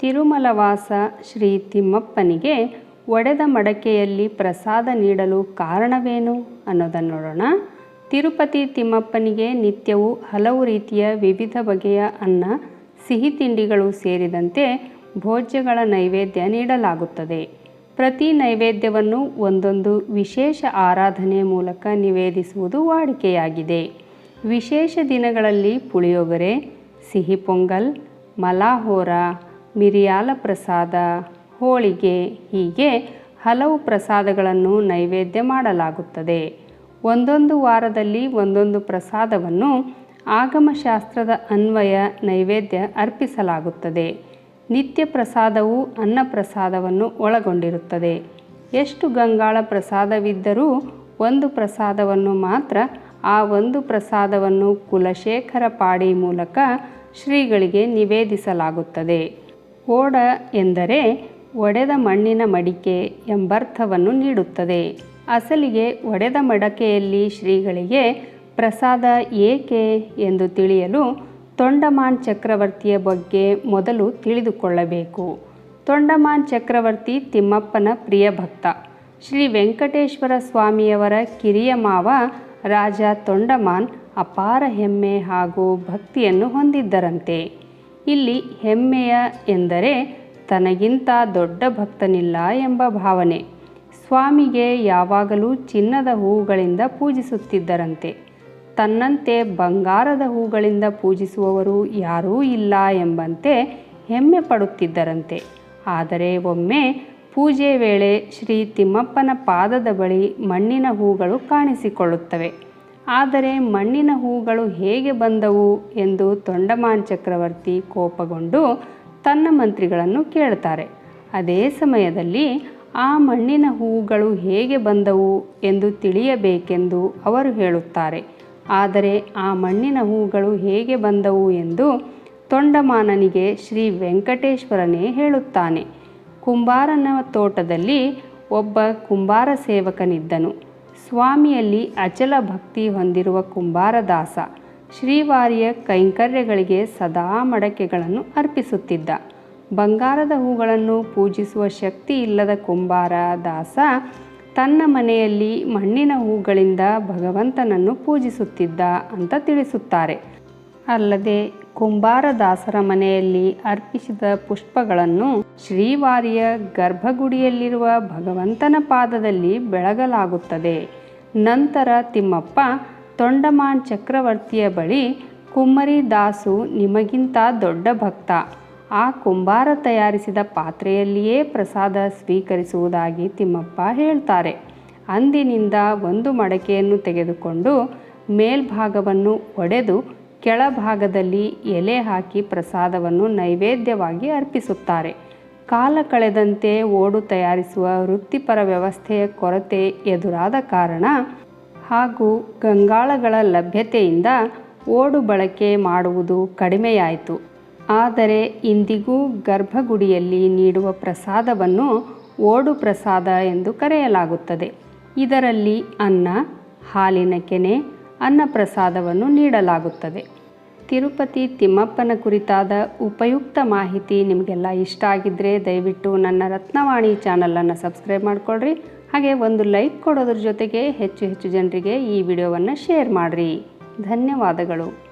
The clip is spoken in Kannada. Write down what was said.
ತಿರುಮಲವಾಸ ಶ್ರೀ ತಿಮ್ಮಪ್ಪನಿಗೆ ಒಡೆದ ಮಡಕೆಯಲ್ಲಿ ಪ್ರಸಾದ ನೀಡಲು ಕಾರಣವೇನು ಅನ್ನೋದನ್ನು ನೋಡೋಣ. ತಿರುಪತಿ ತಿಮ್ಮಪ್ಪನಿಗೆ ನಿತ್ಯವೂ ಹಲವು ರೀತಿಯ ವಿವಿಧ ಬಗೆಯ ಅನ್ನ, ಸಿಹಿ ತಿಂಡಿಗಳು ಸೇರಿದಂತೆ ಭೋಜ್ಯಗಳ ನೈವೇದ್ಯ ನೀಡಲಾಗುತ್ತದೆ. ಪ್ರತಿ ನೈವೇದ್ಯವನ್ನು ಒಂದೊಂದು ವಿಶೇಷ ಆರಾಧನೆ ಮೂಲಕ ನಿವೇದಿಸುವುದು ವಾಡಿಕೆಯಾಗಿದೆ. ವಿಶೇಷ ದಿನಗಳಲ್ಲಿ ಪುಳಿಯೋಗರೆ, ಸಿಹಿ ಪೊಂಗಲ್, ಮಲಾಹೋರ, ಮಿರಿಯಾಲ ಪ್ರಸಾದ, ಹೋಳಿಗೆ ಹೀಗೆ ಹಲವು ಪ್ರಸಾದಗಳನ್ನು ನೈವೇದ್ಯ ಮಾಡಲಾಗುತ್ತದೆ. ಒಂದೊಂದು ವಾರದಲ್ಲಿ ಒಂದೊಂದು ಪ್ರಸಾದವನ್ನು ಆಗಮಶಾಸ್ತ್ರದ ಅನ್ವಯ ನೈವೇದ್ಯ ಅರ್ಪಿಸಲಾಗುತ್ತದೆ. ನಿತ್ಯ ಪ್ರಸಾದವು ಅನ್ನ ಪ್ರಸಾದವನ್ನು ಒಳಗೊಂಡಿರುತ್ತದೆ. ಎಷ್ಟು ಗಂಗಾಳ ಪ್ರಸಾದವಿದ್ದರೂ ಒಂದು ಪ್ರಸಾದವನ್ನು ಮಾತ್ರ ಆ ಒಂದು ಪ್ರಸಾದವನ್ನು ಕುಲಶೇಖರ ಪಾಡಿ ಮೂಲಕ ಶ್ರೀಗಳಿಗೆ ನಿವೇದಿಸಲಾಗುತ್ತದೆ. ಓಡ ಎಂದರೆ ಒಡೆದ ಮಣ್ಣಿನ ಮಡಿಕೆ ಎಂಬರ್ಥವನ್ನು ನೀಡುತ್ತದೆ. ಅಸಲಿಗೆ ಒಡೆದ ಮಡಕೆಯಲ್ಲಿ ಶ್ರೀಗಳಿಗೆ ಪ್ರಸಾದ ಏಕೆ ಎಂದು ತಿಳಿಯಲು ತೊಂಡಮಾನ್ ಚಕ್ರವರ್ತಿಯ ಬಗ್ಗೆ ಮೊದಲು ತಿಳಿದುಕೊಳ್ಳಬೇಕು. ತೊಂಡಮಾನ್ ಚಕ್ರವರ್ತಿ ತಿಮ್ಮಪ್ಪನ ಪ್ರಿಯ ಭಕ್ತ. ಶ್ರೀ ವೆಂಕಟೇಶ್ವರ ಸ್ವಾಮಿಯವರ ಕಿರಿಯ ಮಾವ ರಾಜ ತೊಂಡಮಾನ್ ಅಪಾರ ಹೆಮ್ಮೆ ಹಾಗೂ ಭಕ್ತಿಯನ್ನು ಹೊಂದಿದ್ದರಂತೆ. ಇಲ್ಲಿ ಹೆಮ್ಮೆಯ ಎಂದರೆ ತನಗಿಂತ ದೊಡ್ಡ ಭಕ್ತನಿಲ್ಲ ಎಂಬ ಭಾವನೆ. ಸ್ವಾಮಿಗೆ ಯಾವಾಗಲೂ ಚಿನ್ನದ ಹೂವುಗಳಿಂದ ಪೂಜಿಸುತ್ತಿದ್ದರಂತೆ. ತನ್ನಂತೆ ಬಂಗಾರದ ಹೂಗಳಿಂದ ಪೂಜಿಸುವವರು ಯಾರೂ ಇಲ್ಲ ಎಂಬಂತೆ ಹೆಮ್ಮೆ ಪಡುತ್ತಿದ್ದರಂತೆ. ಆದರೆ ಒಮ್ಮೆ ಪೂಜೆ ವೇಳೆ ಶ್ರೀ ತಿಮ್ಮಪ್ಪನ ಪಾದದ ಬಳಿ ಮಣ್ಣಿನ ಹೂಗಳು ಕಾಣಿಸಿಕೊಳ್ಳುತ್ತವೆ. ಆದರೆ ಮಣ್ಣಿನ ಹೂಗಳು ಹೇಗೆ ಬಂದವು ಎಂದು ತೊಂಡಮಾನ್ ಚಕ್ರವರ್ತಿ ಕೋಪಗೊಂಡು ತನ್ನ ಮಂತ್ರಿಗಳನ್ನು ಕೇಳ್ತಾರೆ. ಅದೇ ಸಮಯದಲ್ಲಿ ಆ ಮಣ್ಣಿನ ಹೂಗಳು ಹೇಗೆ ಬಂದವು ಎಂದು ತಿಳಿಯಬೇಕೆಂದು ಅವರು ಹೇಳುತ್ತಾರೆ. ಆದರೆ ಆ ಮಣ್ಣಿನ ಹೂಗಳು ಹೇಗೆ ಬಂದವು ಎಂದು ತೊಂಡಮಾನನಿಗೆ ಶ್ರೀ ವೆಂಕಟೇಶ್ವರನೇ ಹೇಳುತ್ತಾನೆ. ಕುಂಬಾರನ ತೋಟದಲ್ಲಿ ಒಬ್ಬ ಕುಂಬಾರ ಸೇವಕನಿದ್ದನು. ಸ್ವಾಮಿಯಲ್ಲಿ ಅಚಲ ಭಕ್ತಿ ಹೊಂದಿರುವ ಕುಂಬಾರದಾಸ ಶ್ರೀವಾರಿಯ ಕೈಂಕರ್ಯಗಳಿಗೆ ಸದಾ ಮಡಕೆಗಳನ್ನು ಅರ್ಪಿಸುತ್ತಿದ್ದ. ಬಂಗಾರದ ಹೂಗಳನ್ನು ಪೂಜಿಸುವ ಶಕ್ತಿ ಇಲ್ಲದ ಕುಂಬಾರ ದಾಸ ತನ್ನ ಮನೆಯಲ್ಲಿ ಮಣ್ಣಿನ ಹೂಗಳಿಂದ ಭಗವಂತನನ್ನು ಪೂಜಿಸುತ್ತಿದ್ದ ಅಂತ ತಿಳಿಸುತ್ತಾರೆ. ಅಲ್ಲದೆ ಕುಂಬಾರದಾಸರ ಮನೆಯಲ್ಲಿ ಅರ್ಪಿಸಿದ ಪುಷ್ಪಗಳನ್ನು ಶ್ರೀವಾರಿಯ ಗರ್ಭಗುಡಿಯಲ್ಲಿರುವ ಭಗವಂತನ ಪಾದದಲ್ಲಿ ಬೆಳಗಲಾಗುತ್ತದೆ. ನಂತರ ತಿಮ್ಮಪ್ಪ ತೊಂಡಮಾನ್ ಚಕ್ರವರ್ತಿಯ ಬಳಿ, ಕುಮ್ಮರಿ ದಾಸು ನಿಮಗಿಂತ ದೊಡ್ಡ ಭಕ್ತ, ಆ ಕುಂಬಾರ ತಯಾರಿಸಿದ ಪಾತ್ರೆಯಲ್ಲಿಯೇ ಪ್ರಸಾದ ಸ್ವೀಕರಿಸುವುದಾಗಿ ತಿಮ್ಮಪ್ಪ ಹೇಳ್ತಾರೆ. ಅಂದಿನಿಂದ ಒಂದು ಮಡಕೆಯನ್ನು ತೆಗೆದುಕೊಂಡು ಮೇಲ್ಭಾಗವನ್ನು ಒಡೆದು ಕೆಳಭಾಗದಲ್ಲಿ ಎಲೆ ಹಾಕಿ ಪ್ರಸಾದವನ್ನು ನೈವೇದ್ಯವಾಗಿ ಅರ್ಪಿಸುತ್ತಾರೆ. ಕಾಲ ಕಳೆದಂತೆ ಓಡು ತಯಾರಿಸುವ ವೃತ್ತಿಪರ ವ್ಯವಸ್ಥೆಯ ಕೊರತೆ ಎದುರಾದ ಕಾರಣ ಹಾಗೂ ಗಂಗಾಳಗಳ ಲಭ್ಯತೆಯಿಂದ ಓಡು ಬಳಕೆ ಮಾಡುವುದು ಕಡಿಮೆಯಾಯಿತು. ಆದರೆ ಇಂದಿಗೂ ಗರ್ಭಗುಡಿಯಲ್ಲಿ ನೀಡುವ ಪ್ರಸಾದವನ್ನು ಓಡು ಪ್ರಸಾದ ಎಂದು ಕರೆಯಲಾಗುತ್ತದೆ. ಇದರಲ್ಲಿ ಅನ್ನ, ಹಾಲಿನ ಕೆನೆ, ಅನ್ನ ಪ್ರಸಾದವನ್ನು ನೀಡಲಾಗುತ್ತದೆ. ತಿರುಪತಿ ತಿಮ್ಮಪ್ಪನ ಕುರಿತಾದ ಉಪಯುಕ್ತ ಮಾಹಿತಿ ನಿಮಗೆಲ್ಲ ಇಷ್ಟ ಆಗಿದ್ದರೆ ದಯವಿಟ್ಟು ನನ್ನ ರತ್ನವಾಣಿ ಚಾನಲನ್ನು ಸಬ್ಸ್ಕ್ರೈಬ್ ಮಾಡಿಕೊಳ್ಳ್ರಿ. ಹಾಗೆ ಒಂದು ಲೈಕ್ ಕೊಡೋದ್ರ ಜೊತೆಗೆ ಹೆಚ್ಚು ಜನರಿಗೆ ಈ ವಿಡಿಯೋವನ್ನು ಶೇರ್ ಮಾಡಿರಿ. ಧನ್ಯವಾದಗಳು.